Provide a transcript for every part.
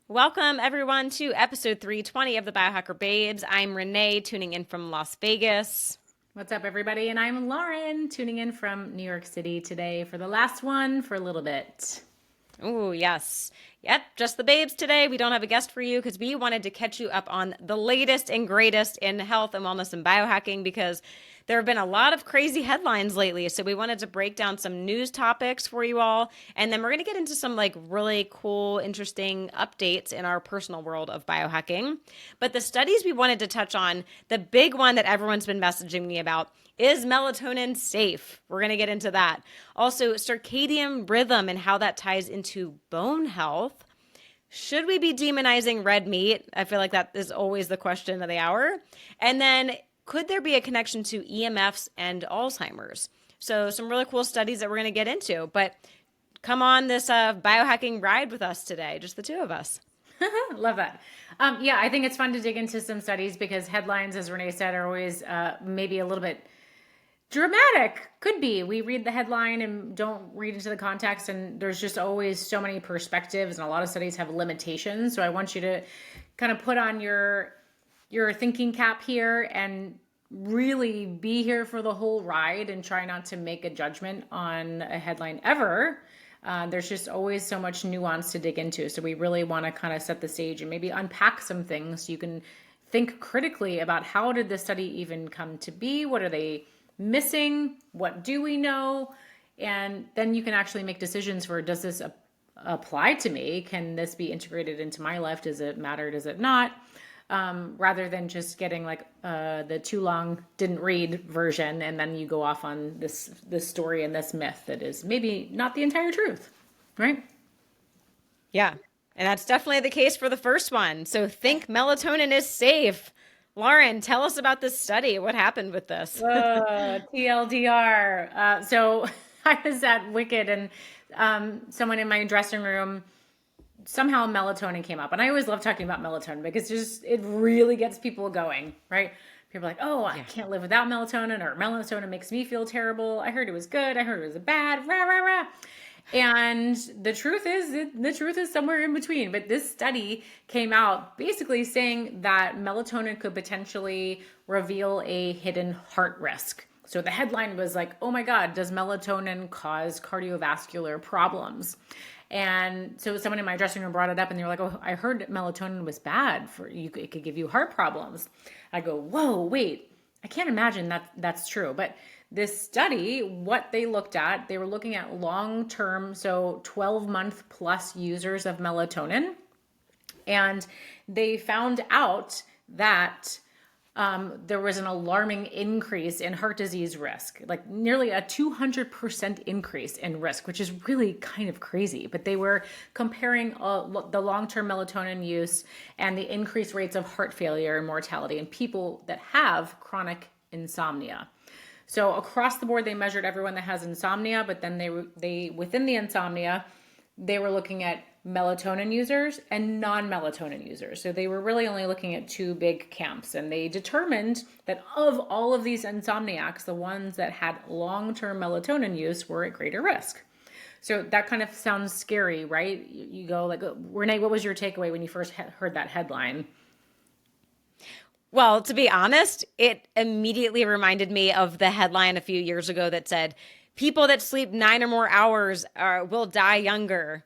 Welcome, everyone, to episode 320 of the Biohacker Babes. I'm Renee, tuning in from Las Vegas. What's up, everybody? And I'm Lauren, tuning in from New York City today for the last one for a little bit. Ooh, yes. Yep, just the babes today. We don't have a guest for you because we wanted to catch you up on the latest and greatest in health and wellness and biohacking because there have been a lot of crazy headlines lately. So we wanted to break down some news topics for you all. And then we're going to get into some really cool, interesting updates in our personal world of biohacking. But the studies we wanted to touch on, the big one that everyone's been messaging me about, is melatonin safe? We're going to get into that. Also, circadian rhythm and how that ties into bone health. Should we be demonizing red meat? I feel like that is always the question of the hour. And then, could there be a connection to EMFs and Alzheimer's? So, some really cool studies that we're going to get into. But come on this biohacking ride with us today, just the two of us. Love that. Yeah, I think it's fun to dig into some studies because headlines, as Renee said, are always maybe a little bit dramatic. Could be. We read the headline and don't read into the context, and there's just always so many perspectives, and a lot of studies have limitations. So I want you to kind of put on your thinking cap here and really be here for the whole ride and try not to make a judgment on a headline ever. There's just always so much nuance to dig into. So we really want to kind of set the stage and maybe unpack some things so you can think critically about how did this study even come to be? What are they missing? What do we know? And then you can actually make decisions for, does this apply to me? Can this be integrated into my life? Does it matter? Does it not? Rather than just getting the too long didn't read version, and then you go off on this story and this myth that is maybe not the entire truth, right? Yeah, and that's definitely the case for the first one. So think melatonin is safe. Lauren, tell us about this study. What happened with this? TLDR. So I was at Wicked, and someone in my dressing room, somehow melatonin came up. And I always love talking about melatonin because it really gets people going, right? People are like, oh, I can't live without melatonin, or melatonin makes me feel terrible. I heard it was good. I heard it was bad. Rah, rah, rah. And the truth is somewhere in between. But this study came out basically saying that melatonin could potentially reveal a hidden heart risk. So the headline was like, oh my God, does melatonin cause cardiovascular problems? And so someone in my dressing room brought it up, and they were like, oh, I heard melatonin was bad for you. It could give you heart problems. I go, whoa, wait, I can't imagine that's true. But this study, what they looked at, they were looking at long-term, so 12-month plus users of melatonin. And they found out that there was an alarming increase in heart disease risk, like nearly a 200% increase in risk, which is really kind of crazy. But they were comparing the long-term melatonin use and the increased rates of heart failure and mortality in people that have chronic insomnia. So across the board, they measured everyone that has insomnia, but then they within the insomnia, they were looking at melatonin users and non-melatonin users. So they were really only looking at two big camps. And they determined that of all of these insomniacs, the ones that had long-term melatonin use were at greater risk. So that kind of sounds scary, right? You go like, Renee, what was your takeaway when you first heard that headline? Well, to be honest, it immediately reminded me of the headline a few years ago that said, people that sleep 9 or more hours will die younger.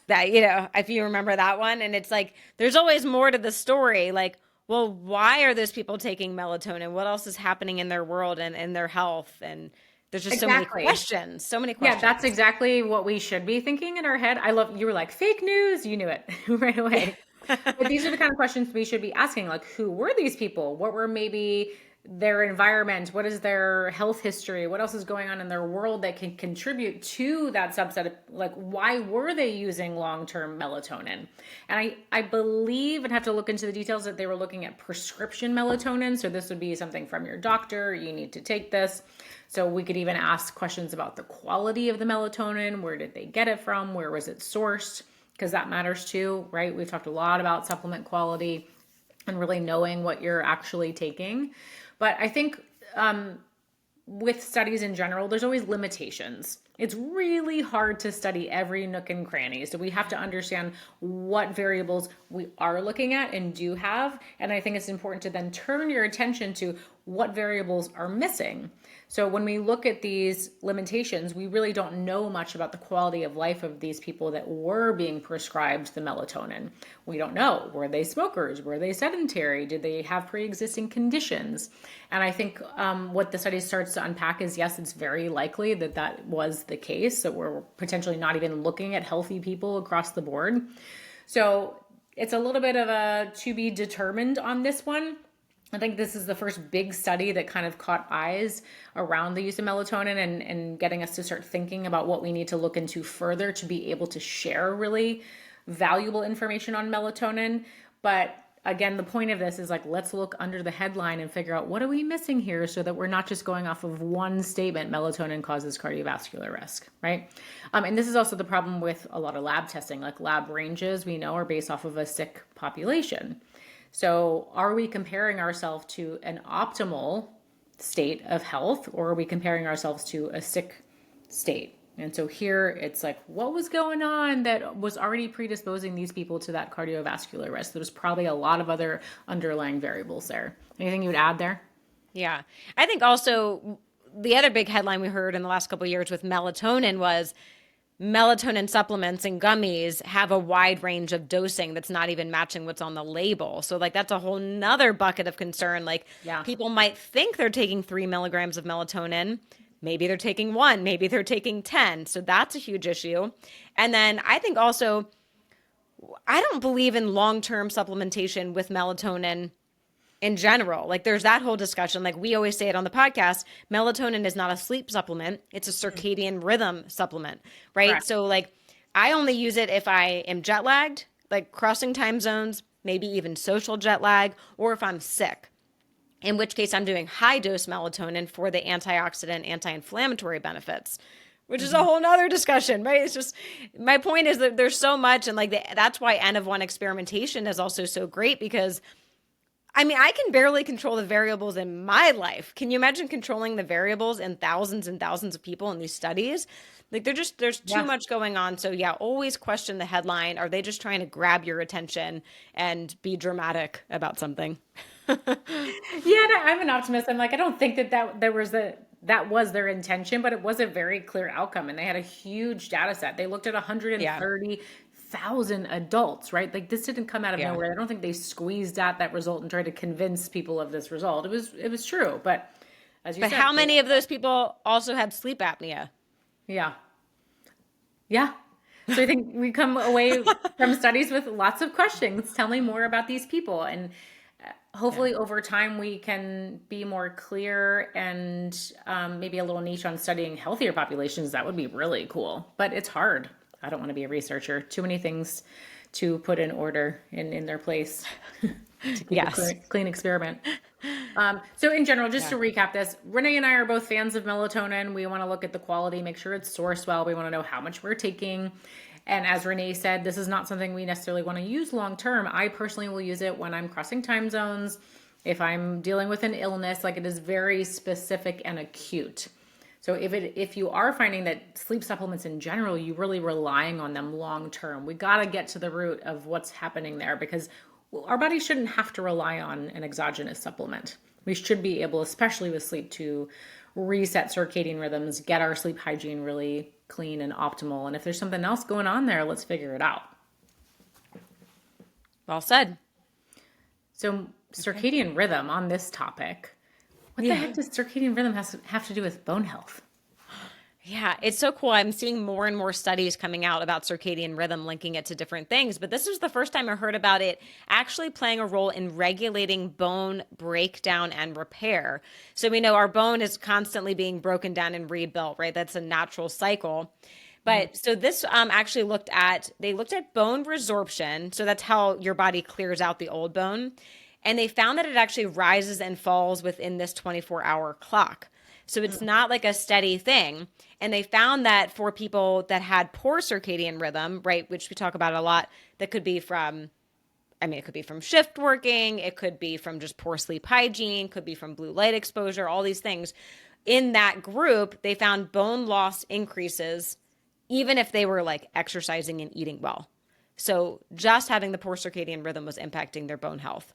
That, if you remember that one. And it's like, there's always more to the story. Like, well, why are those people taking melatonin? What else is happening in their world and in their health? And there's just so many questions. Yeah, that's exactly what we should be thinking in our head. You were like, fake news. You knew it right away. But these are the kind of questions we should be asking, like, who were these people? What were maybe their environment? What is their health history? What else is going on in their world that can contribute to that subset of, like, why were they using long-term melatonin? And I believe, and have to look into the details, that they were looking at prescription melatonin. So this would be something from your doctor. You need to take this. So we could even ask questions about the quality of the melatonin. Where did they get it from? Where was it sourced? Because that matters too, right? We've talked a lot about supplement quality and really knowing what you're actually taking. But I think with studies in general, there's always limitations. It's really hard to study every nook and cranny. So we have to understand what variables we are looking at and do have. And I think it's important to then turn your attention to what variables are missing. So when we look at these limitations, we really don't know much about the quality of life of these people that were being prescribed the melatonin. We don't know. Were they smokers? Were they sedentary? Did they have pre-existing conditions? And I think what the study starts to unpack is, yes, it's very likely that that was the case. So we're potentially not even looking at healthy people across the board. So it's a little bit of a to be determined on this one. I think this is the first big study that kind of caught eyes around the use of melatonin and getting us to start thinking about what we need to look into further to be able to share really valuable information on melatonin. But again, the point of this is like, let's look under the headline and figure out what are we missing here so that we're not just going off of one statement, melatonin causes cardiovascular risk, right? And this is also the problem with a lot of lab testing, like lab ranges we know are based off of a sick population. So are we comparing ourselves to an optimal state of health, or are we comparing ourselves to a sick state? And so here it's like, what was going on that was already predisposing these people to that cardiovascular risk? There's probably a lot of other underlying variables there. Anything you would add there? Yeah. I think also the other big headline we heard in the last couple of years with melatonin was melatonin supplements and gummies have a wide range of dosing that's not even matching what's on the label. So like that's a whole nother bucket of concern. Like people might think they're taking 3 milligrams of melatonin. Maybe they're taking 1, maybe they're taking 10. So that's a huge issue. And then I think also, I don't believe in long-term supplementation with melatonin in general. Like there's that whole discussion. Like we always say it on the podcast, melatonin is not a sleep supplement. It's a circadian rhythm supplement, right? Correct. So like I only use it if I am jet lagged, like crossing time zones, maybe even social jet lag, or if I'm sick. In which case I'm doing high dose melatonin for the antioxidant, anti-inflammatory benefits, which is a whole nother discussion, right? It's just, my point is that there's so much. And like that's why N of 1 experimentation is also so great, because I mean, I can barely control the variables in my life. Can you imagine controlling the variables in thousands and thousands of people in these studies? Like there's too much going on. So yeah, always question the headline. Are they just trying to grab your attention and be dramatic about something? I'm an optimist. I'm like, I don't think that was their intention, but it was a very clear outcome. And they had a huge data set. They looked at 130,000 adults, right? Like this didn't come out of nowhere. I don't think they squeezed out that result and tried to convince people of this result. It was true. But as you said, how many of those people also had sleep apnea? Yeah. So I think we come away from studies with lots of questions. Tell me more about these people. And hopefully over time we can be more clear and maybe a little niche on studying healthier populations. That would be really cool, but it's hard. I don't want to be a researcher. Too many things to put in order in their place to keep a clean experiment. So in general, just to recap this, Renee and I are both fans of melatonin. We want to look at the quality, make sure it's sourced well. We want to know how much we're taking. And as Renee said, this is not something we necessarily want to use long term. I personally will use it when I'm crossing time zones, if I'm dealing with an illness, like it is very specific and acute. So if you are finding that sleep supplements in general, you're really relying on them long term, we got to get to the root of what's happening there, because our body shouldn't have to rely on an exogenous supplement. We should be able, especially with sleep, to reset circadian rhythms, get our sleep hygiene really clean and optimal. And if there's something else going on there, let's figure it out. Well said. So circadian rhythm on this topic. What the heck does circadian rhythm have to do with bone health? Yeah, it's so cool. I'm seeing more and more studies coming out about circadian rhythm, linking it to different things. But this is the first time I heard about it actually playing a role in regulating bone breakdown and repair. So we know our bone is constantly being broken down and rebuilt, right? That's a natural cycle. But so this actually looked at bone resorption. So that's how your body clears out the old bone. And they found that it actually rises and falls within this 24-hour clock. So it's not like a steady thing. And they found that for people that had poor circadian rhythm, right, which we talk about a lot, that could be from, it could be from shift working, it could be from just poor sleep hygiene, could be from blue light exposure, all these things. in that group, they found bone loss increases even if they were like exercising and eating well. So just having the poor circadian rhythm was impacting their bone health.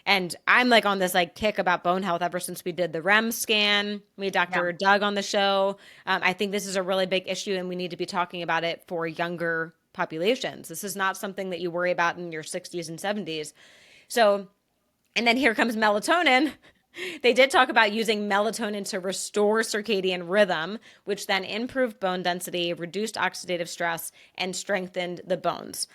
And I'm like on this like kick about bone health ever since we did the REM scan. We had Dr. Doug on the show. I think this is a really big issue and we need to be talking about it for younger populations. This is not something that you worry about in your 60s and 70s. So, and then here comes melatonin. They did talk about using melatonin to restore circadian rhythm, which then improved bone density, reduced oxidative stress, and strengthened the bones.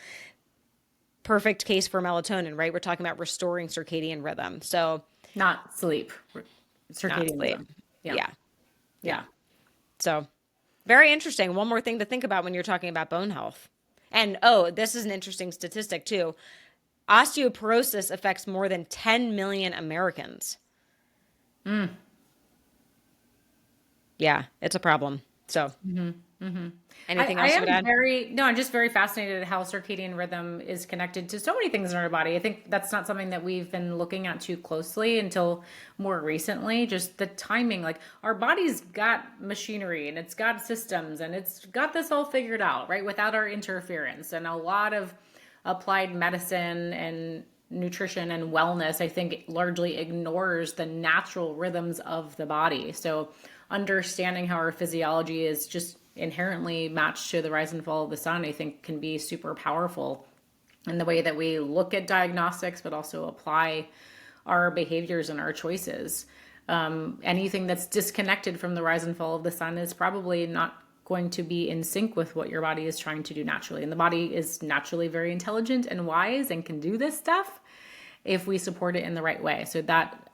Perfect case for melatonin, right? We're talking about restoring circadian rhythm. So, not sleep, circadian not sleep. rhythm. Yeah. So, very interesting. One more thing to think about when you're talking about bone health. And oh, this is an interesting statistic too. Osteoporosis affects more than 10 million Americans. Yeah, it's a problem. So, anything else you would add? I'm just very fascinated at how circadian rhythm is connected to so many things in our body. I think that's not something that we've been looking at too closely until more recently. Just the timing, like our body's got machinery and it's got systems and it's got this all figured out, right? Without our interference. And a lot of applied medicine and nutrition and wellness, I think, largely ignores the natural rhythms of the body. So understanding how our physiology is just inherently matched to the rise and fall of the sun, I think can be super powerful in the way that we look at diagnostics, but also apply our behaviors and our choices. Anything that's disconnected from the rise and fall of the sun is probably not going to be in sync with what your body is trying to do naturally. And the body is naturally very intelligent and wise and can do this stuff if we support it in the right way. So that,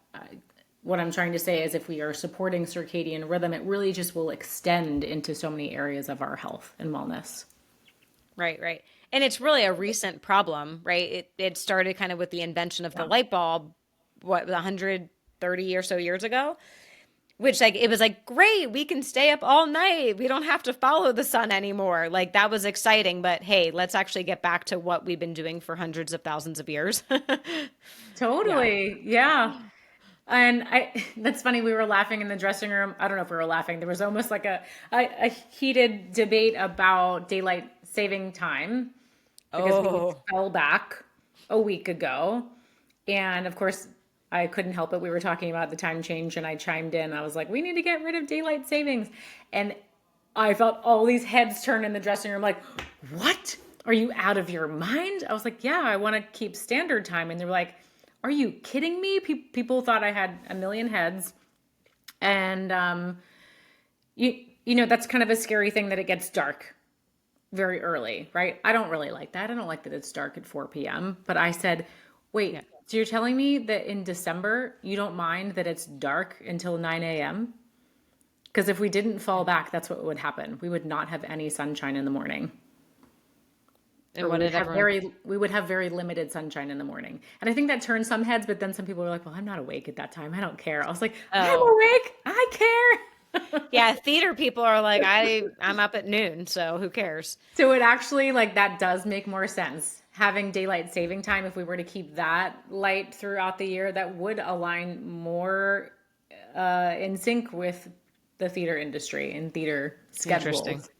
what I'm trying to say is if we are supporting circadian rhythm, it really just will extend into so many areas of our health and wellness. Right. And it's really a recent problem, right? It started kind of with the invention of the light bulb, 130 or so years ago. Which like, it was like, great, we can stay up all night. We don't have to follow the sun anymore. Like that was exciting, but hey, let's actually get back to what we've been doing for hundreds of thousands of years. Totally. Yeah. And that's funny. We were laughing in the dressing room. I don't know if we were laughing. There was almost like a heated debate about daylight saving time because we fell back a week ago. And of course, I couldn't help it. We were talking about the time change and I chimed in. I was like, we need to get rid of daylight savings. And I felt all these heads turn in the dressing room like, what? Are you out of your mind? I was like, yeah, I want to keep standard time. And they were like, are you kidding me? People thought I had a million heads. And, you know, that's kind of a scary thing that it gets dark very early, right? I don't really like that. I don't like that it's dark at 4 p.m. But I said, wait, so you're telling me that in December, you don't mind that it's dark until 9 a.m.? Because if we didn't fall back, that's what would happen. We would not have any sunshine in the morning. And we would have very limited sunshine in the morning. And I think that turned some heads, but then some people were like, well, I'm not awake at that time. I don't care. I was like, I'm awake. I care. Yeah, theater people are like, I'm up at noon, so who cares? So it actually, like, that does make more sense. Having daylight saving time, if we were to keep that light throughout the year, that would align more in sync with the theater industry and theater schedules. Interesting.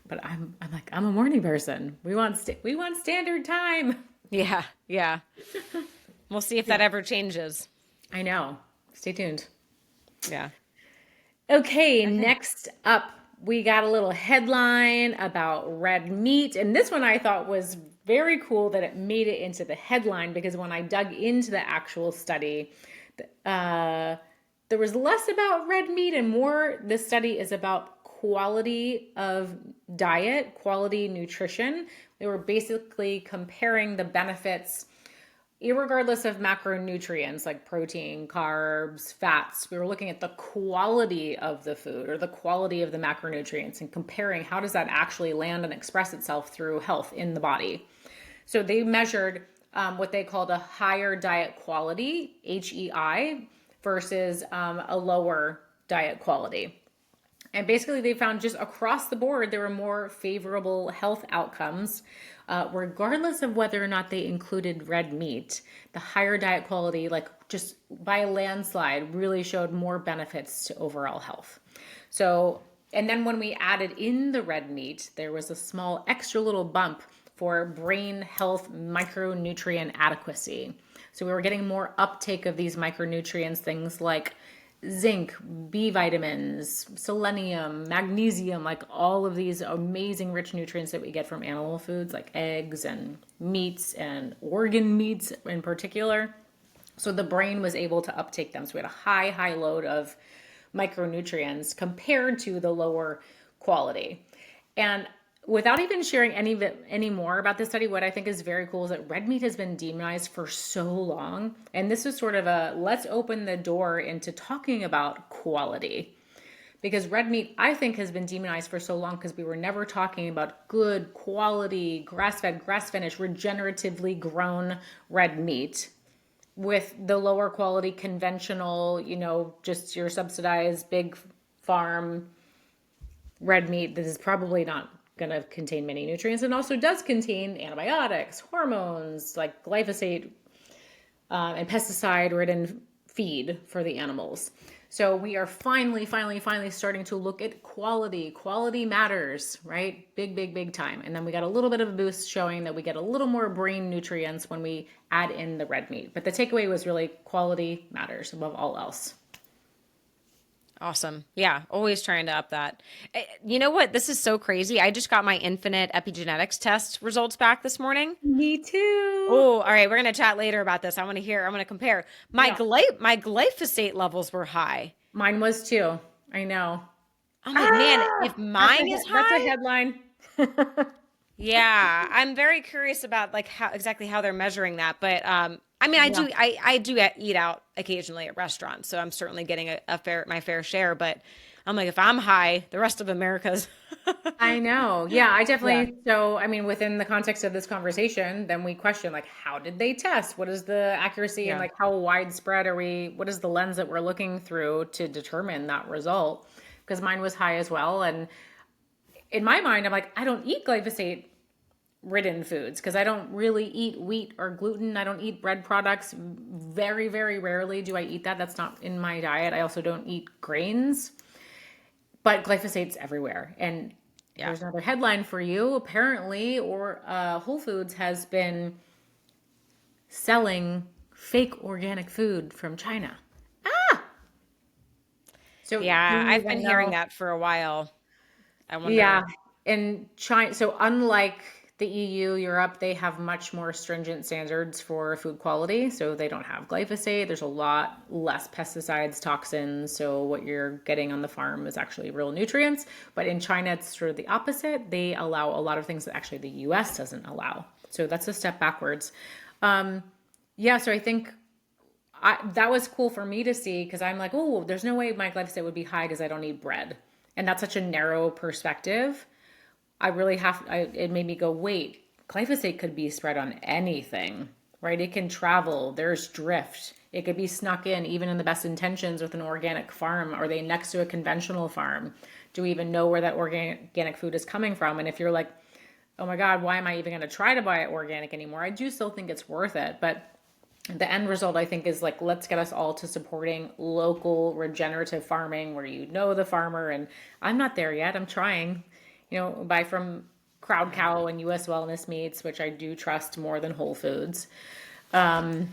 But I'm like, I'm a morning person. We want standard time. Yeah. We'll see if that ever changes. I know. Stay tuned. Yeah. Okay, next up, we got a little headline about red meat. And this one I thought was very cool that it made it into the headline, because when I dug into the actual study, there was less about red meat and more, this study is about quality of diet, quality nutrition. They were basically comparing the benefits, irregardless of macronutrients like protein, carbs, fats. We were looking at the quality of the food or the quality of the macronutrients and comparing how does that actually land and express itself through health in the body. So they measured what they called a higher diet quality, HEI, versus a lower diet quality. And basically they found just across the board, there were more favorable health outcomes regardless of whether or not they included red meat. The higher diet quality, like just by a landslide, really showed more benefits to overall health. So, and then when we added in the red meat, there was a small extra little bump for brain health micronutrient adequacy. So we were getting more uptake of these micronutrients, things like zinc, B vitamins, selenium, magnesium, like all of these amazing rich nutrients that we get from animal foods like eggs and meats and organ meats in particular. So the brain was able to uptake them. So we had a high load of micronutrients compared to the lower quality. And without even sharing any more about this study, what I think is very cool is that red meat has been demonized for so long. And this is sort of a let's open the door into talking about quality. Because red meat, I think, has been demonized for so long because we were never talking about good quality, grass-fed, grass-finished, regeneratively grown red meat with the lower quality conventional, just your subsidized big farm red meat that is probably not going to contain many nutrients and also does contain antibiotics, hormones like glyphosate, and pesticide ridden feed for the animals. So we are finally starting to look at quality. Quality matters, right? Big time. And then we got a little bit of a boost showing that we get a little more brain nutrients when we add in the red meat. But the takeaway was really quality matters above all else. Awesome. Yeah, always trying to up that. You know what? This is so crazy. I just got my infinite epigenetics test results back this morning. Me too. Oh, all right. We're going to chat later about this. I want to hear, I'm going to compare. My glyphosate levels were high. Mine was too. I know. I'm like, man, if mine is high. That's a headline. Yeah, I'm very curious about like how they're measuring that. But I mean, I do eat out occasionally at restaurants, so I'm certainly getting my fair share. But I'm like, if I'm high, the rest of America's. I know. Yeah, I definitely. Yeah. So, I mean, within the context of this conversation, then we question like, how did they test? What is the accuracy and like how widespread are we? What is the lens that we're looking through to determine that result? Because mine was high as well, and in my mind, I'm like, I don't eat glyphosate ridden foods because I don't really eat wheat or gluten. I don't eat bread products. Very rarely do I eat that. That's not in my diet. I also don't eat grains. But glyphosate's everywhere. And there's another headline for you. Apparently, Whole Foods has been selling fake organic food from China. So I've been hearing that for a while. I wonder. Yeah. In China, so unlike the EU, Europe, they have much more stringent standards for food quality. So they don't have glyphosate. There's a lot less pesticides, toxins. So what you're getting on the farm is actually real nutrients. But in China, it's sort of the opposite. They allow a lot of things that actually the US doesn't allow. So that's a step backwards. So I think that was cool for me to see because I'm like, oh, there's no way my glyphosate would be high because I don't eat bread. And that's such a narrow perspective. It made me go, wait, glyphosate could be spread on anything, right? It can travel. There's drift. It could be snuck in even in the best intentions with an organic farm. Are they next to a conventional farm? Do we even know where that organic food is coming from? And if you're like, oh my God, why am I even going to try to buy it organic anymore? I do still think it's worth it. But the end result, I think, is like, let's get us all to supporting local regenerative farming where you know the farmer. And I'm not there yet. I'm trying. Buy from Crowd Cow and US Wellness Meats, which I do trust more than Whole Foods. But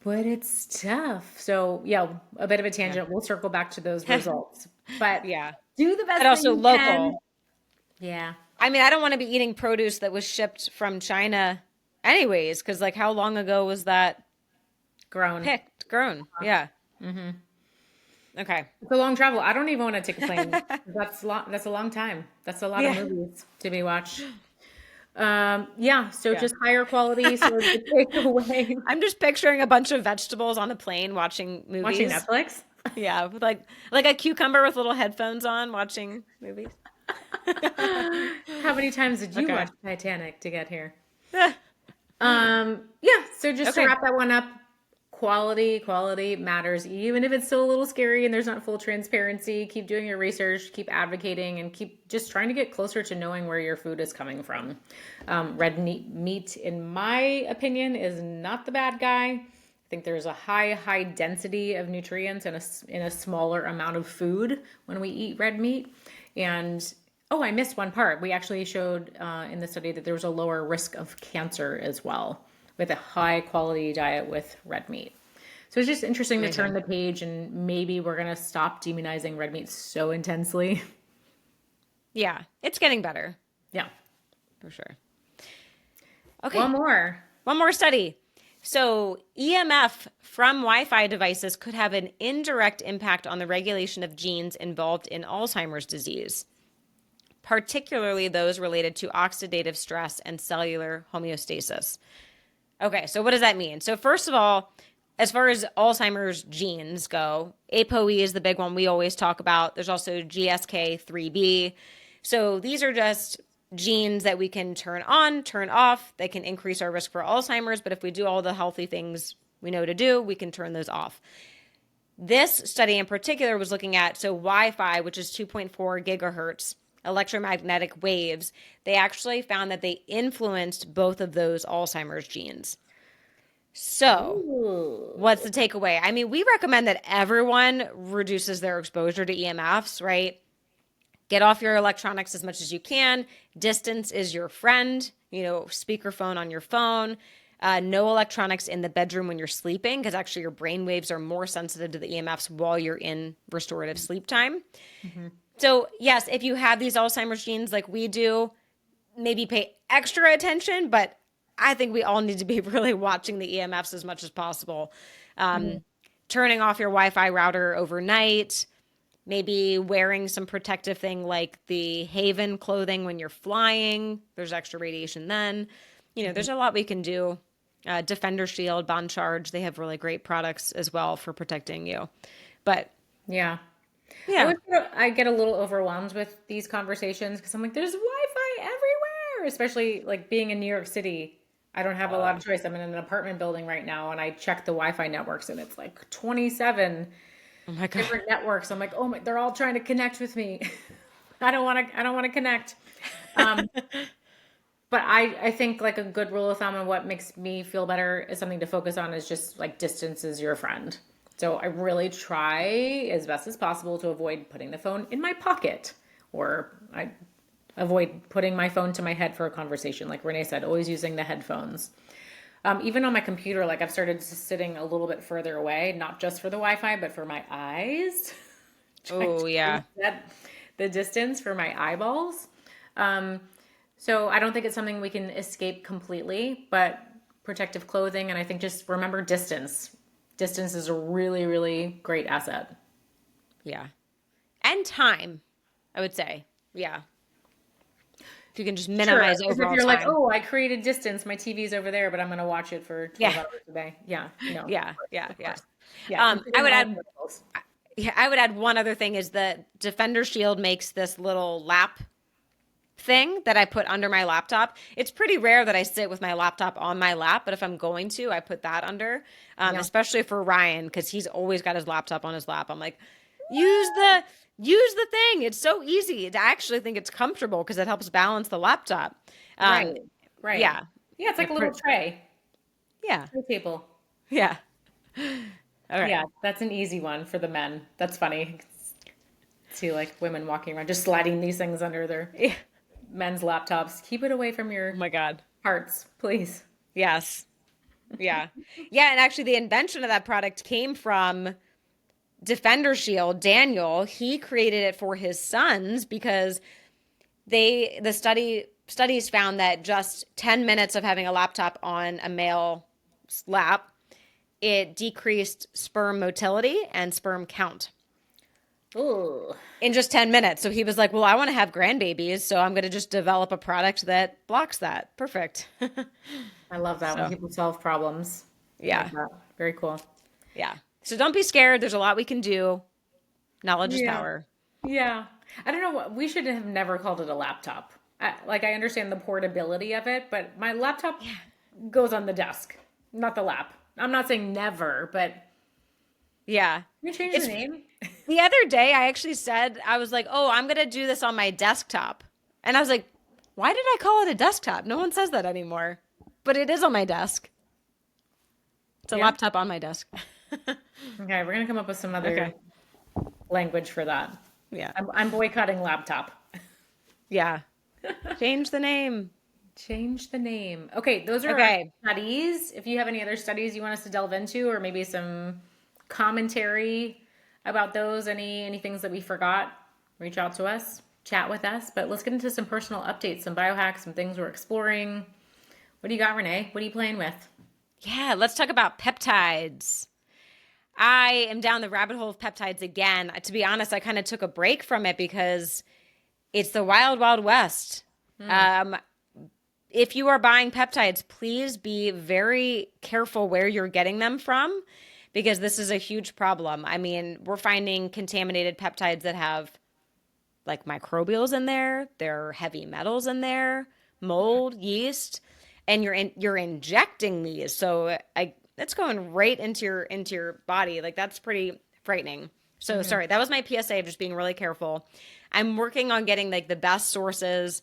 it's tough. So a bit of a tangent. We'll circle back to those results. But do the best. But also local. Can. Yeah. I mean, I don't want to be eating produce that was shipped from China anyways, because like how long ago was that grown? Yeah. Mm-hmm. Okay. It's a long travel. I don't even want to take a plane. That's a long time. That's a lot of movies to be watched. Just higher quality. So the takeaway. I'm just picturing a bunch of vegetables on a plane watching movies. Watching Netflix? Yeah, with like a cucumber with little headphones on watching movies. How many times did you watch Titanic to get here? So just to wrap that one up, quality matters, even if it's still a little scary and there's not full transparency. Keep doing your research, keep advocating, and keep just trying to get closer to knowing where your food is coming from. Red meat, in my opinion, is not the bad guy. I think there's a high density of nutrients in a smaller amount of food when we eat red meat. And oh, I missed one part. We actually showed in the study that there was a lower risk of cancer as well with a high quality diet with red meat. So it's just interesting to turn the page, and maybe we're going to stop demonizing red meat so intensely. Yeah, it's getting better. Yeah, for sure. Okay. One more study. So EMF from Wi-Fi devices could have an indirect impact on the regulation of genes involved in Alzheimer's disease, particularly those related to oxidative stress and cellular homeostasis. Okay, so what does that mean? So first of all, as far as Alzheimer's genes go, ApoE is the big one we always talk about. There's also GSK3B. So these are just genes that we can turn on, turn off. They can increase our risk for Alzheimer's, but if we do all the healthy things we know to do, we can turn those off. This study in particular was looking at, so Wi-Fi, which is 2.4 gigahertz, electromagnetic waves, they actually found that they influenced both of those Alzheimer's genes. So, what's the takeaway? I mean, we recommend that everyone reduces their exposure to EMFs, right? Get off your electronics as much as you can. Distance is your friend. Speakerphone on your phone. No electronics in the bedroom when you're sleeping, because actually your brain waves are more sensitive to the EMFs while you're in restorative sleep time. Mm-hmm. So yes, if you have these Alzheimer's genes like we do, maybe pay extra attention, but I think we all need to be really watching the EMFs as much as possible. Turning off your Wi-Fi router overnight, maybe wearing some protective thing like the Haven clothing when you're flying. There's extra radiation then. There's a lot we can do. Defender Shield, Bond Charge, they have really great products as well for protecting you. But yeah. I get a little overwhelmed with these conversations because I'm like, there's Wi-Fi everywhere, especially like being in New York City. I don't have a lot of choice. I'm in an apartment building right now, and I check the Wi-Fi networks, and it's like 27 different networks. I'm like, oh my, they're all trying to connect with me. I don't want to connect. But I think like a good rule of thumb and what makes me feel better is something to focus on is just like distance is your friend. So I really try as best as possible to avoid putting the phone in my pocket, or I avoid putting my phone to my head for a conversation. Like Renee said, always using the headphones. Even on my computer, like I've started sitting a little bit further away, not just for the Wi-Fi, but for my eyes. Oh, yeah. The distance for my eyeballs. So I don't think it's something we can escape completely, but protective clothing. And I think just remember distance. Distance is a really, really great asset. Yeah. And time, I would say. Yeah. If you can just minimize overall time. If you're like, oh, I created distance, my TV's over there, but I'm going to watch it for 12 hours a day. Yeah. No. Yeah. I would add one other thing is the Defender Shield makes this little lap thing that I put under my laptop. It's pretty rare that I sit with my laptop on my lap, but if I'm going to, I put that under, especially for Ryan, because he's always got his laptop on his lap. I'm like, use the thing. It's so easy. I actually think it's comfortable because it helps balance the laptop. Right. Yeah. Yeah, it's like a little tray. Yeah. Tray table. Yeah. All right. Yeah, that's an easy one for the men. That's funny. See like women walking around just sliding these things under their men's laptops. Keep it away from your hearts, please. Yes. Yeah. Yeah, and actually the invention of that product came from Defender Shield. Daniel, he created it for his sons because the studies found that just 10 minutes of having a laptop on a male's lap, it decreased sperm motility and sperm count. Ooh. In just 10 minutes. So he was like, well, I want to have grandbabies, so I'm going to just develop a product that blocks that. Perfect. I love that when people solve problems. Yeah. Very cool. Yeah. So don't be scared. There's a lot we can do. Knowledge is power. Yeah. I don't know what we should have never called it a laptop. I understand the portability of it, but my laptop goes on the desk, not the lap. I'm not saying never, but Yeah. you change the It's name. the other day I actually said, I was like, oh, I'm going to do this on my desktop. And I was like, why did I call it a desktop? No one says that anymore. But it is on my desk. It's a Yeah. laptop on my desk. Okay, we're gonna come up with some other Okay. language for that. Yeah. I'm boycotting laptop. Yeah. Change the name. Change the name. Okay, those are our Okay. studies. If you have any other studies you want us to delve into, or maybe some commentary about those, any things that we forgot, reach out to us, chat with us. But let's get into some personal updates, some biohacks, some things we're exploring. What do you got, Renee? What are you playing with? Yeah. Let's talk about peptides. I am down the rabbit hole of peptides again. To be honest, I kind of took a break from it because it's the wild, wild west. Um, if you are buying peptides, please be very careful where you're getting them from because this is a huge problem. I mean, we're finding contaminated peptides that have like microbials in there, there are heavy metals in there, mold, yeast, and you're injecting these. So that's going right into your body. Like that's pretty frightening. So sorry, that was my PSA of just being really careful. I'm working on getting like the best sources,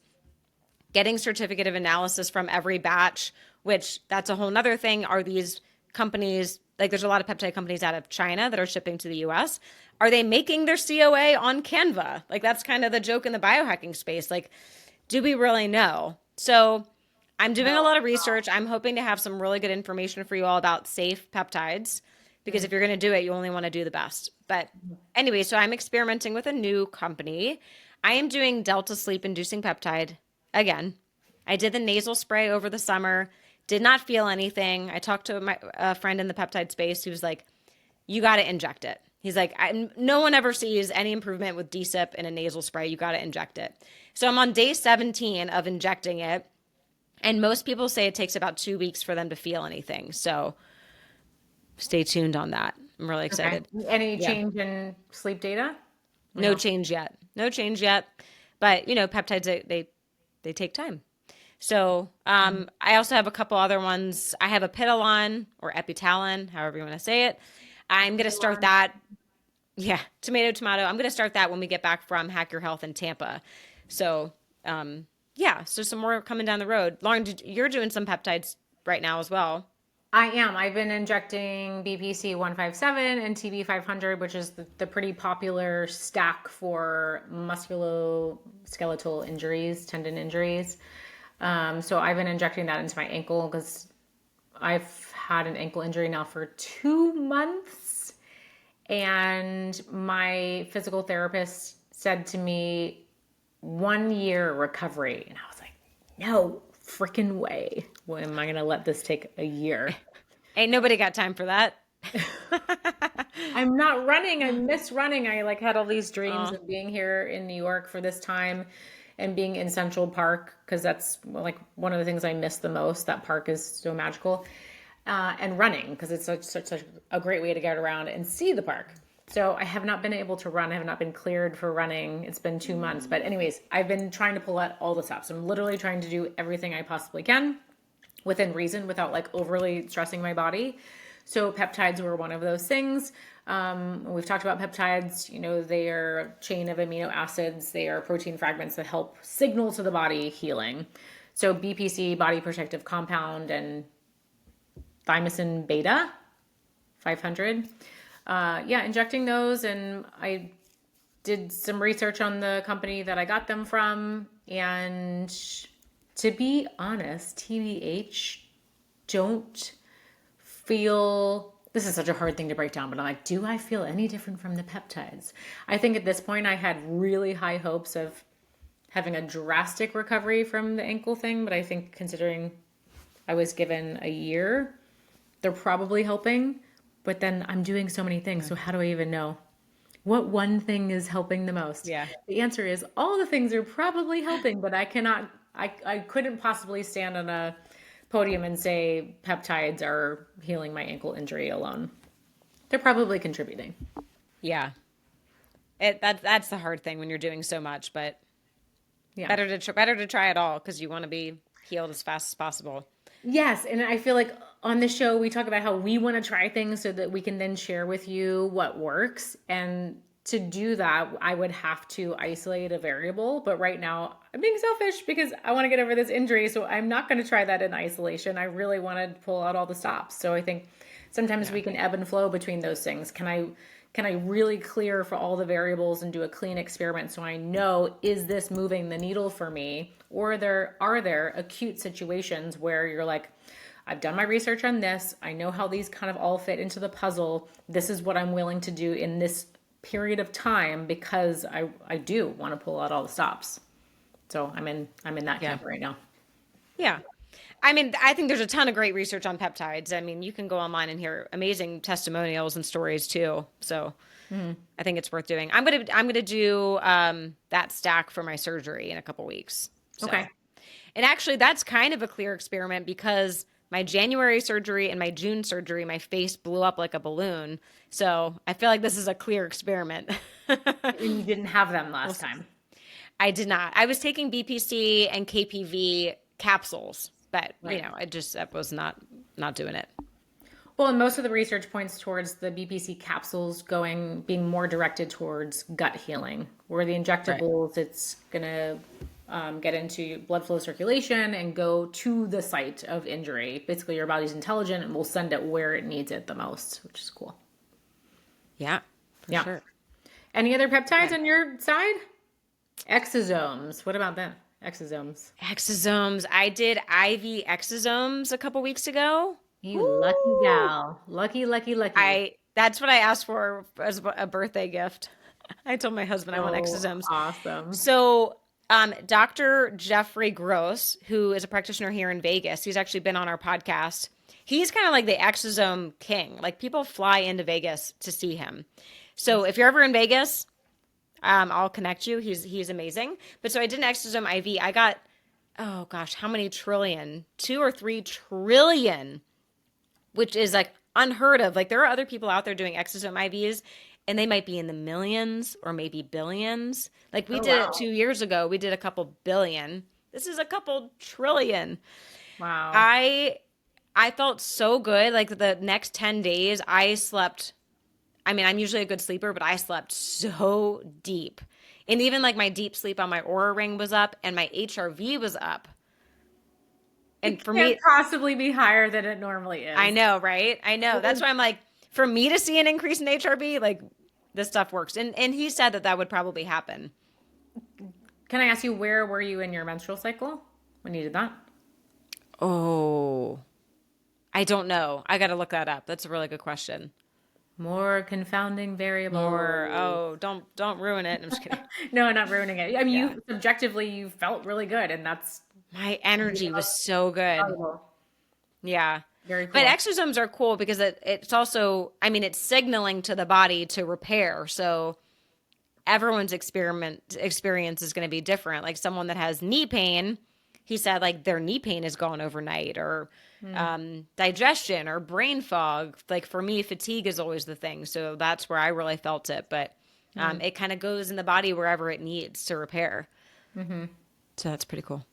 getting certificate of analysis from every batch, which that's a whole nother thing. Are these companies, like there's a lot of peptide companies out of China that are shipping to the US. Are they making their COA on Canva? Like that's kind of the joke in the biohacking space. Like, do we really know? So I'm doing a lot of research. I'm hoping to have some really good information for you all about safe peptides because if you're going to do it, you only want to do the best. But anyway, so I'm experimenting with a new company. I am doing Delta sleep inducing peptide again. I did the nasal spray over the summer, did not feel anything. I talked to my friend in the peptide space who was like, you got to inject it. He's like, no one ever sees any improvement with DSIP in a nasal spray. You got to inject it. So I'm on day 17 of injecting it. And most people say it takes about 2 weeks for them to feel anything. So stay tuned on that. I'm really Okay. excited. Any Yeah. change in sleep data? No No. change yet. No change yet. But, you know, peptides, they take time. So I also have a couple other ones. I have a Pitalon or Epitalon, however you want to say it. I'm going to start that. Yeah, tomato, tomato. I'm going to start that when we get back from Hack Your Health in Tampa. So, yeah, so some more coming down the road. Lauren, you're doing some peptides right now as well. I am. I've been injecting BPC 157 and TB 500, which is the pretty popular stack for musculoskeletal injuries, tendon injuries. So I've been injecting that into my ankle because I've had an ankle injury now for 2 months. And my physical therapist said to me, 1 year recovery. And I was like, no freaking way. Well, am I going to let this take a year? Ain't nobody got time for that. I'm not running. I miss running. I like had all these dreams Oh, of being here in New York for this time and being in Central Park because that's like one of the things I miss the most. That park is so magical. And running because it's such a great way to get around and see the park. So I have not been able to run. I have not been cleared for running. It's been 2 months. But anyways, I've been trying to pull out all this up. So I'm literally trying to do everything I possibly can within reason without like overly stressing my body. So peptides were one of those things. We've talked about peptides, you know, they are a chain of amino acids. They are protein fragments that help signal to the body healing. So BPC, body protective compound, and thymosin beta 500. Yeah, injecting those. And I did some research on the company that I got them from. And to be honest, TBH, don't feel, this is such a hard thing to break down, but I'm like, do I feel any different from the peptides? I think at this point I had really high hopes of having a drastic recovery from the ankle thing, but I think considering I was given a year, they're probably helping, but then I'm doing so many things. So how do I even know what one thing is helping the most? yeah. The answer is all the things are probably helping, but I couldn't possibly stand on a podium and say peptides are healing my ankle injury alone. They're probably contributing. Yeah. That's the hard thing when you're doing so much, but Yeah. better to try it all because you want to be healed as fast as possible. Yes, and I feel like on the show we talk about how we want to try things so that we can then share with you what works. And to do that, I would have to isolate a variable. But right now, I'm being selfish because I want to get over this injury, so I'm not going to try that in isolation. I really want to pull out all the stops. So I think sometimes Yeah. we can ebb and flow between those things. Can I really clear for all the variables and do a clean experiment so I know, is this moving the needle for me? Or are there acute situations where you're like, I've done my research on this. I know how these kind of all fit into the puzzle. This is what I'm willing to do in this period of time because I do want to pull out all the stops. So I'm in that Yeah. camp right now. Yeah. I mean, I think there's a ton of great research on peptides. I mean, you can go online and hear amazing testimonials and stories too. So I think it's worth doing. I'm gonna do that stack for my surgery in a couple weeks. So, Okay. and actually, that's kind of a clear experiment because my January surgery and my June surgery, my face blew up like a balloon. So I feel like this is a clear experiment. And you didn't have them We'll last see. time. I did not. I was taking BPC and KPV capsules, but Right. I was not doing it. Well, and most of the research points towards the BPC capsules being more directed towards gut healing, where the Right. injectables, it's gonna get into blood flow circulation and go to the site of injury. Basically, your body's intelligent and will send it where it needs it the most, which is cool. Yeah, for Yeah. sure. Any other peptides Okay. on your side? Exosomes. What about them? Exosomes. Exosomes. I did IV exosomes a couple weeks ago. You lucky Woo! gal. Lucky, lucky, lucky. I That's what I asked for as a birthday gift. I told my husband I want So exosomes. awesome. So, Dr. Jeffrey Gross, who is a practitioner here in Vegas, he's actually been on our podcast. He's kind of like the exosome king. Like people fly into Vegas to see him. So if you're ever in Vegas, I'll connect you. He's amazing. But so I did an exosome IV. I got, oh gosh, how many trillion? 2 or 3 trillion, which is like unheard of. Like there are other people out there doing exosome IVs and they might be in the millions or maybe billions. Like we Oh, did it wow. 2 years ago. We did a couple billion. This is a couple trillion. Wow. I I felt so good. Like the next 10 days, I slept. I mean, I'm usually a good sleeper, but I slept so deep. And even like my deep sleep on my Aura ring was up and my HRV was up. And It for can't me, possibly be higher than it normally I is. know, right? I know. That's why I'm like, for me to see an increase in HRV, like this stuff works. And he said that that would probably happen. Can I ask you, where were you in your menstrual cycle when you did that? Oh, I don't know. I got to look that up. That's a really good question. More confounding More, variables. oh, don't ruin it. I'm just kidding. No, I'm not ruining it. I mean, Yeah. you subjectively you felt really good, and that's My energy was so good. valuable. Yeah. Very But cool. exosomes are cool because it's also, I mean, it's signaling to the body to repair. So everyone's experience is going to be different. Like someone that has knee pain, he said like their knee pain is gone overnight, or digestion or brain fog. Like for me, fatigue is always the thing. So that's where I really felt it. But it kind of goes in the body wherever it needs to repair. So that's pretty cool.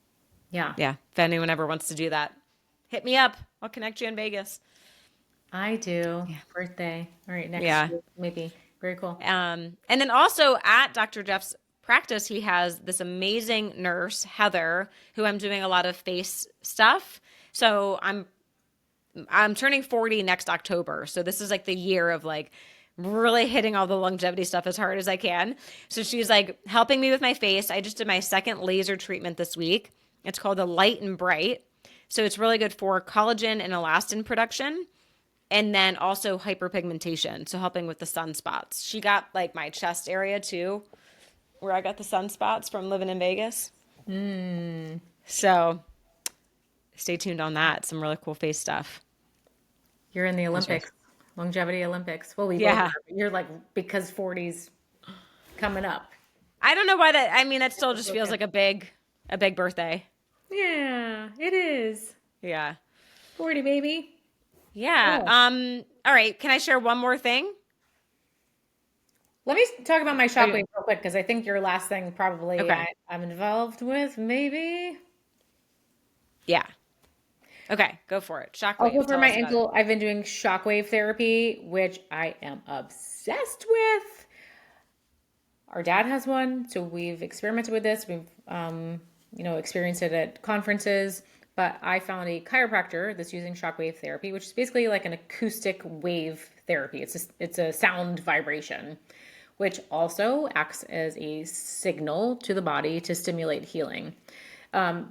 Yeah, Yeah. If anyone ever wants to do that, hit me up. I'll connect you in Vegas. I do. Birthday. All right, next Yeah. year, maybe. Very cool. And then also at Dr. Jeff's practice, he has this amazing nurse, Heather, who I'm doing a lot of face stuff. So I'm turning 40 next October. So this is like the year of like really hitting all the longevity stuff as hard as I can. So she's like helping me with my face. I just did my second laser treatment this week. It's called the Light and Bright. So it's really good for collagen and elastin production and then also hyperpigmentation, so helping with the sunspots. She got like my chest area too, where I got the sunspots from living in Vegas. So stay tuned on that. Some really cool face stuff. You're in the That's right. Olympics, longevity Olympics. Well, we both Yeah. are. But you're like, because 40's coming up. I don't know why that, I mean, that still just feels Okay. like a big birthday. Yeah, it is. Yeah. 40, baby. Yeah. Oh. All right. Can I share one more thing? Let me talk about my Are you, shockwave real quick because I think your last thing probably okay. I'm involved with, maybe. Yeah. Okay, go for it. Also Shockwave. for Tell my us about it. ankle, I've been doing shockwave therapy, which I am obsessed with. Our dad has one, so we've experimented with this. We've, experienced it at conferences. But I found a chiropractor that's using shockwave therapy, which is basically like an acoustic wave therapy. It's a sound vibration, which also acts as a signal to the body to stimulate healing.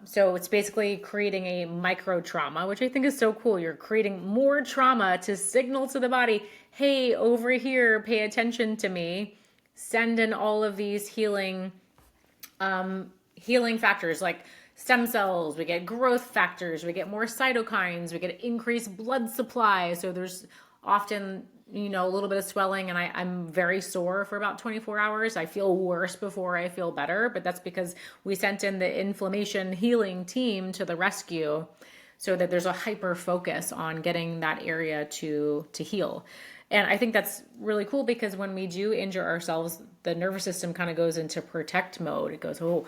So it's basically creating a micro trauma, which I think is so cool. You're creating more trauma to signal to the body, hey, over here, pay attention to me. Send in all of these healing factors like stem cells, we get growth factors, we get more cytokines, we get increased blood supply. So there's often, a little bit of swelling, and I'm very sore for about 24 hours. I feel worse before I feel better, but that's because we sent in the inflammation healing team to the rescue so that there's a hyper focus on getting that area to heal. And I think that's really cool because when we do injure ourselves, the nervous system kind of goes into protect mode. It goes, oh,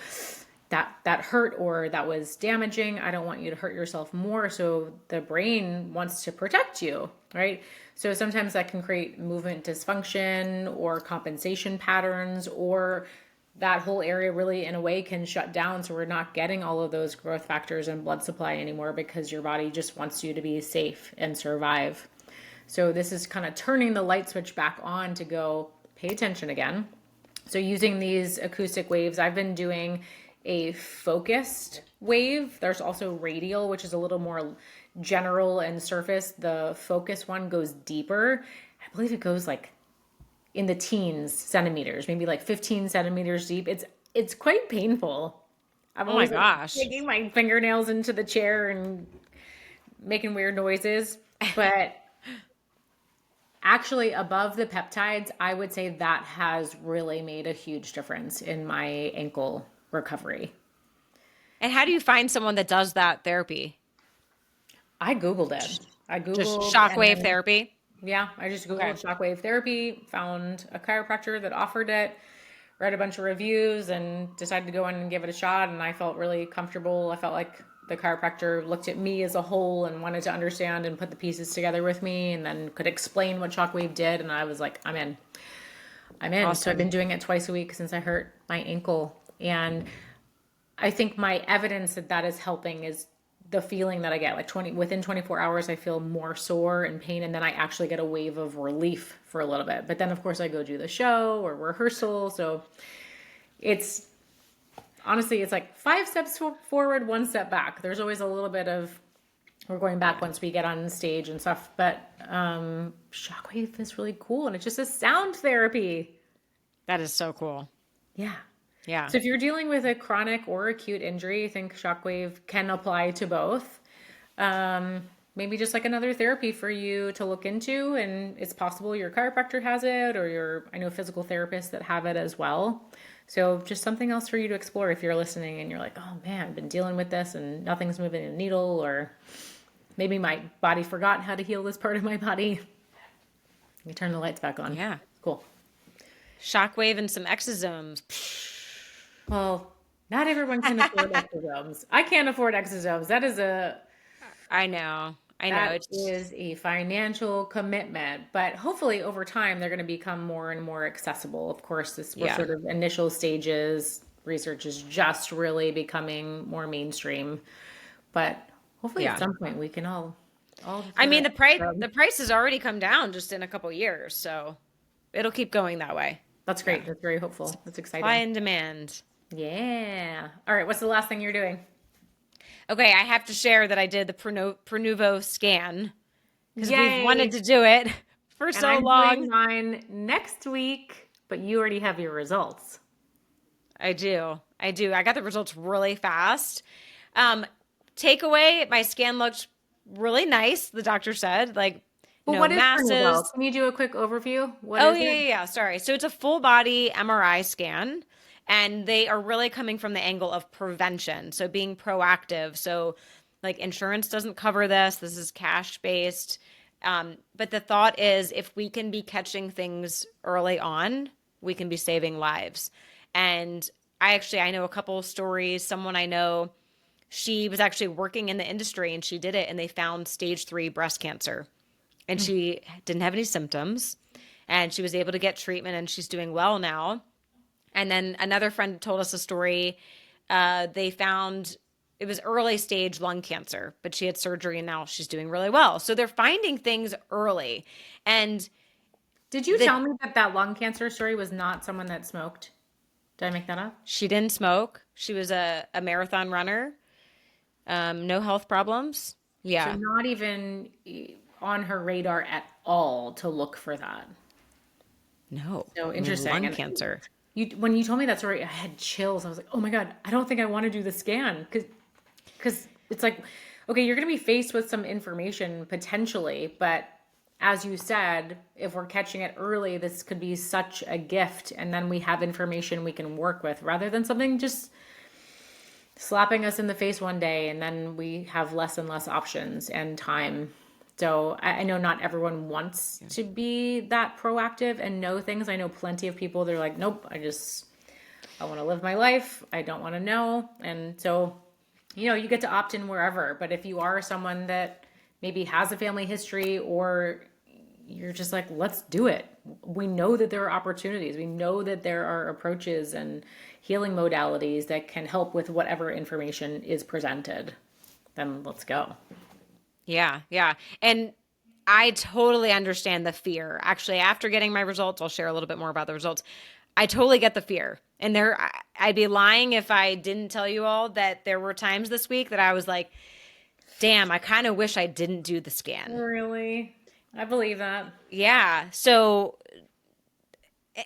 that hurt, or that was damaging. I don't want you to hurt yourself more. So the brain wants to protect you, right? So sometimes that can create movement dysfunction or compensation patterns, or that whole area really in a way can shut down. So we're not getting all of those growth factors and blood supply anymore because your body just wants you to be safe and survive. So this is kind of turning the light switch back on to go pay attention again. So using these acoustic waves, I've been doing a focused wave. There's also radial, which is a little more general and surface. The focus one goes deeper. I believe it goes like in the teens centimeters, maybe like 15 centimeters deep. It's quite painful. I'm Oh my always gosh. digging my fingernails into the chair and making weird noises. But actually, above the peptides, I would say that has really made a huge difference in my ankle recovery. And how do you find someone that does that therapy? I Googled it. I Just Googled and shockwave then, therapy? yeah, I just Okay. Googled shockwave therapy, found a chiropractor that offered it, read a bunch of reviews, and decided to go in and give it a shot. And I felt really comfortable. I felt like the chiropractor looked at me as a whole and wanted to understand and put the pieces together with me, and then could explain what shockwave did. And I was like, I'm in. I'm in. So I've been Awesome. doing it twice a week since I hurt my ankle. And I think my evidence that that is helping is the feeling that I get like within 24 hours, I feel more sore and pain. And then I actually get a wave of relief for a little bit. But then of course I go do the show or rehearsal. So it's honestly, it's like 5 steps forward, 1 step back. There's always a little bit of, we're going back once we get on stage and stuff. But shockwave is really cool. And it's just a sound therapy. That is so cool. Yeah. Yeah. So if you're dealing with a chronic or acute injury, I think shockwave can apply to both. Maybe just like another therapy for you to look into, and it's possible your chiropractor has it, or I know physical therapists that have it as well. So just something else for you to explore if you're listening and you're like, oh man, I've been dealing with this and nothing's moving a needle, or maybe my body forgot how to heal this part of my body. You turn the lights back on. Yeah. Cool. Shockwave and some exosomes. Well, not everyone can afford exosomes. I can't afford exosomes. I know. That It's is a financial commitment, but hopefully over time they're going to become more and more accessible. Of course, we're yeah. sort of initial stages. Research is just really becoming more mainstream, but hopefully at Yeah. some point we can all I figure mean, out. the price has already come down just in a couple years, so it'll keep going that way. That's Yeah. great. That's very hopeful. That's Supply exciting. and demand. Yeah. All right. What's the last thing you're doing? Okay, I have to share that I did the Prenuvo scan because we've wanted Yay. to do it for And so I'm doing long. mine next week, but you already have your results. I do. I do. I got the results really fast. Takeaway, my scan looked really nice, the doctor said. Like, But no what is Prenuvo? masses. Can you do a quick overview? What Oh, is yeah, it? yeah, yeah. Sorry. So it's a full body MRI scan, and they are really coming from the angle of prevention. So being proactive. So, like, insurance doesn't cover this. This is cash based. But the thought is if we can be catching things early on, we can be saving lives. And I know a couple of stories. Someone I know, she was actually working in the industry and she did it, and they found stage 3 breast cancer. And she didn't have any symptoms, and she was able to get treatment, and she's doing well now. And then another friend told us a story. They found it was early stage lung cancer, but she had surgery and now she's doing really well. So they're finding things early. And Did you tell me that that lung cancer story was not someone that smoked? Did I make that up? she didn't smoke. She was a marathon runner. No health problems. So Yeah. not even on her radar at all to look for that. No. So I mean, interesting. lung And cancer. when you told me that story, I had chills. I was like, oh my God, I don't think I want to do the scan. Because it's like, okay, you're going to be faced with some information potentially, but as you said, if we're catching it early, this could be such a gift. And then we have information we can work with rather than something just slapping us in the face one day. And then we have less and less options and time. So I know not everyone wants to be that proactive and know things. I know plenty of people, they're like, nope, I want to live my life. I don't want to know. And so, you get to opt in wherever. But if you are someone that maybe has a family history, or you're just like, let's do it. We know that there are opportunities. We know that there are approaches and healing modalities that can help with whatever information is presented. Then let's go. Yeah, yeah. And I totally understand the fear. Actually, after getting my results, I'll share a little bit more about the results. I totally get the fear. And I'd be lying if I didn't tell you all that there were times this week that I was like, damn, I kind of wish I didn't do the scan. Really? I believe that. Yeah. So,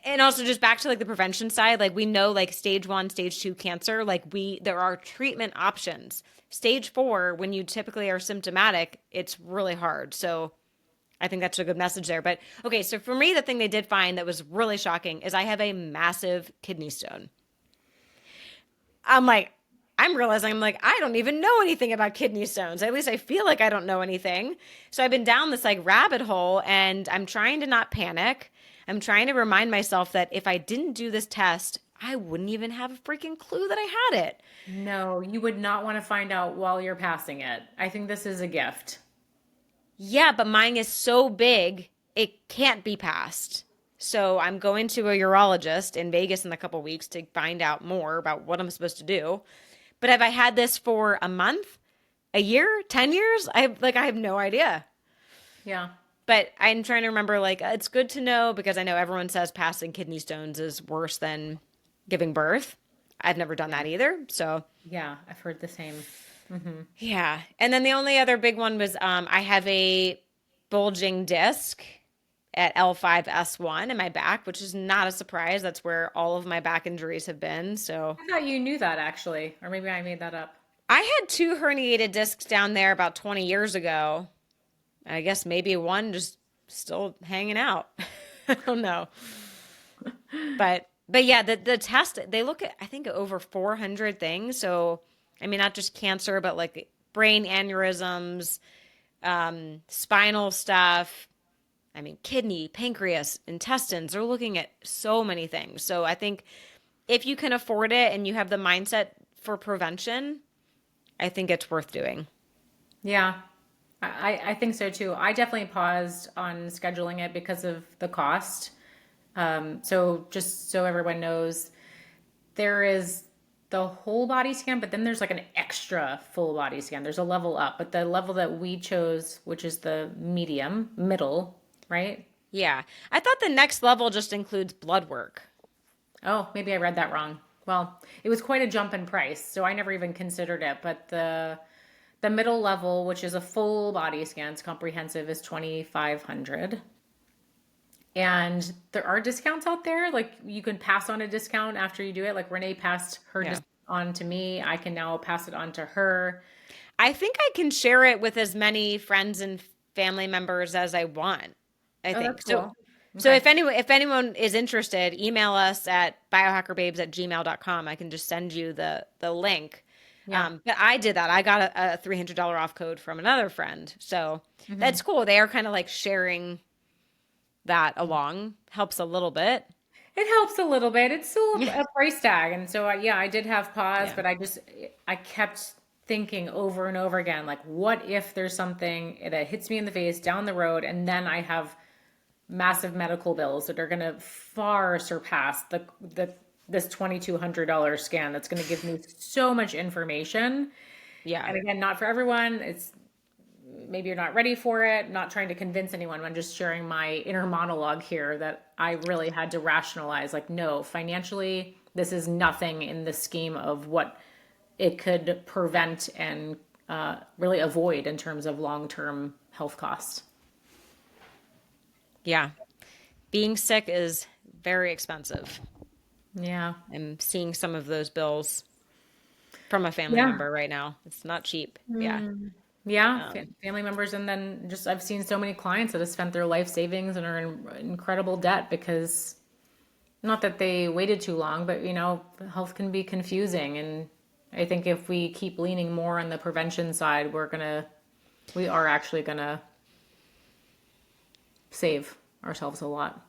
and also just back to like the prevention side, like we know like stage 1, stage 2 cancer, like there are treatment options. Stage 4, when you typically are symptomatic, it's really hard. So I think that's a good message there. But okay, so for me, the thing they did find that was really shocking is I have a massive kidney stone. I'm realizing I don't even know anything about kidney stones. At least I feel like I don't know anything. So I've been down this like rabbit hole, and I'm trying to not panic. I'm trying to remind myself that if I didn't do this test, I wouldn't even have a freaking clue that I had it. No, you would not want to find out while you're passing it. I think this is a gift. Yeah, but mine is so big, it can't be passed. So I'm going to a urologist in Vegas in a couple weeks to find out more about what I'm supposed to do. But have I had this for a month, a year, 10 years? I have no idea. Yeah. But I'm trying to remember, it's good to know because I know everyone says passing kidney stones is worse than giving birth. I've never done that either. So Yeah, I've heard the same. yeah. And then the only other big one was I have a bulging disc at L5S1 in my back, which is not a surprise. That's where all of my back injuries have been. So I thought you knew that actually, or maybe I made that up. I had 2 herniated discs down there about 20 years ago. I guess maybe one just still hanging out. I don't know. But yeah, the test, they look at, I think, over 400 things. So, I mean, not just cancer, but like brain aneurysms, spinal stuff. I mean, kidney, pancreas, intestines. They're looking at so many things. So I think if you can afford it and you have the mindset for prevention, I think it's worth doing. Yeah, I think so too. I definitely paused on scheduling it because of the cost. So just so everyone knows, there is the whole body scan, but then there's like an extra full body scan. There's a level up, but the level that we chose, which is the middle, right? Yeah. I thought the next level just includes blood work. Oh, maybe I read that wrong. Well, it was quite a jump in price, so I never even considered it. But the middle level, which is a full body scan, it's comprehensive, is 2,500. And there are discounts out there. Like you can pass on a discount after you do it. Like Renee passed her discount on to me. I can now pass it on to her. I think I can share it with as many friends and family members as I want. I think. That's cool. So if anyone is interested, email us at biohackerbabes@gmail.com. I can just send you the link. Yeah. But I did that. I got a $300 off code from another friend. So that's cool. They are kind of like sharing that along. Helps a little bit. It helps a little bit. It's still a price tag. And so, I did have pause, but I kept thinking over and over again, like, what if there's something that hits me in the face down the road, and then I have massive medical bills that are going to far surpass this $2,200 scan that's going to give me so much information. Yeah. And again, not for everyone. It's maybe you're not ready for it. Not trying to convince anyone. I'm just sharing my inner monologue here that I really had to rationalize. Like, no, financially, this is nothing in the scheme of what it could prevent and really avoid in terms of long-term health costs. Yeah. Being sick is very expensive. Yeah. I'm seeing some of those bills from a family member right now. It's not cheap. Yeah. Yeah, family members. And then just I've seen so many clients that have spent their life savings and are in incredible debt because not that they waited too long, but health can be confusing. And I think if we keep leaning more on the prevention side, we are actually gonna save ourselves a lot,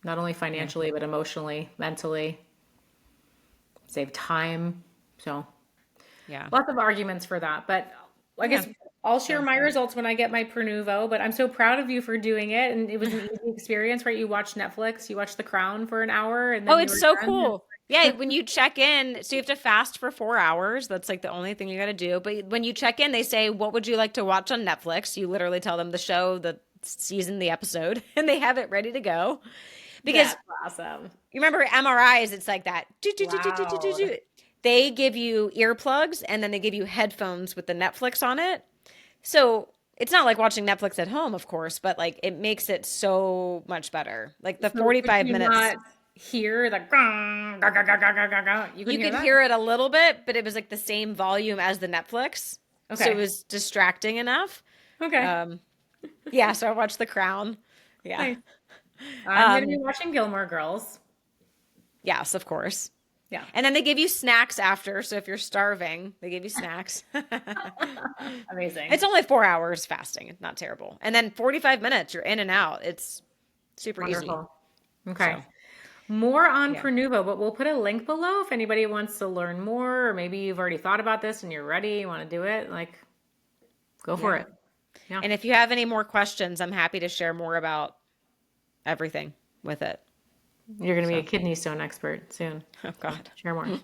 not only financially, but emotionally, mentally, save time. So Yeah. lots of arguments for that, but I guess I'll share my results when I get my Prenuvo, but I'm so proud of you for doing it. And it was an easy experience, right? You watched Netflix, you watched The Crown for an hour, and then Oh, you it's were so done. cool. Yeah, when you check in, so you have to fast for 4 hours. That's like the only thing you got to do. But when you check in, they say, "What would you like to watch on Netflix?" You literally tell them the show, the season, the episode, and they have it ready to go. Because That's awesome. you remember MRIs, it's like that. Wow. They give you earplugs and then they give you headphones with the Netflix on it. So it's not like watching Netflix at home, of course, but like it makes it so much better. Like the So could 45 you minutes. not hear the gong, gong, gong, gong, gong, gong, gong? You You couldn't hear could that? hear it a little bit, but it was like the same volume as the Netflix. So it Okay. was distracting enough. Okay. Yeah, so I watched The Crown. Yeah. Nice. I'm gonna be watching Gilmore Girls. Yes, of course. Yeah. And then they give you snacks after. So if you're starving, they give you snacks. Amazing. It's only 4 hours fasting. It's not terrible. And then 45 minutes, you're in and out. It's super easy. Wonderful. Okay. So, More on yeah. Prenuvo, but we'll put a link below if anybody wants to learn more, or maybe you've already thought about this and you're ready, you want to do it, like, go for it. Yeah. And if you have any more questions, I'm happy to share more about everything with it. You're going to be a kidney stone expert soon. Oh, God. Share more.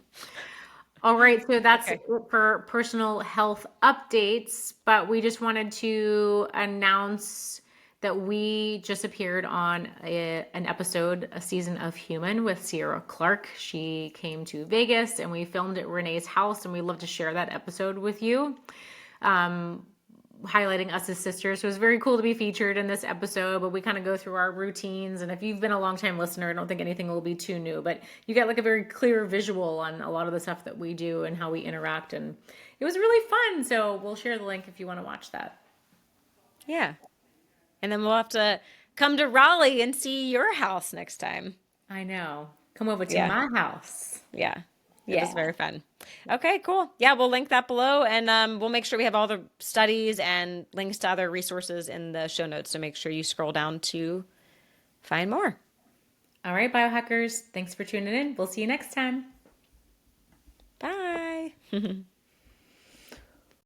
All right, so that's Okay. it for personal health updates, but we just wanted to announce that we just appeared on an episode, a season of Human with Sierra Clark. She came to Vegas and we filmed at Renee's house, and we love to share that episode with you, highlighting us as sisters. So it was very cool to be featured in this episode, but we kind of go through our routines. And if you've been a long-time listener, I don't think anything will be too new, but you get like a very clear visual on a lot of the stuff that we do and how we interact. And it was really fun. So we'll share the link if you want to watch that. Yeah. And then we'll have to come to Raleigh and see your house next time. I know. Come over to my house. Yeah. It was very fun. Okay, cool. Yeah, we'll link that below, and we'll make sure we have all the studies and links to other resources in the show notes, so make sure you scroll down to find more. All right, biohackers. Thanks for tuning in. We'll see you next time. Bye.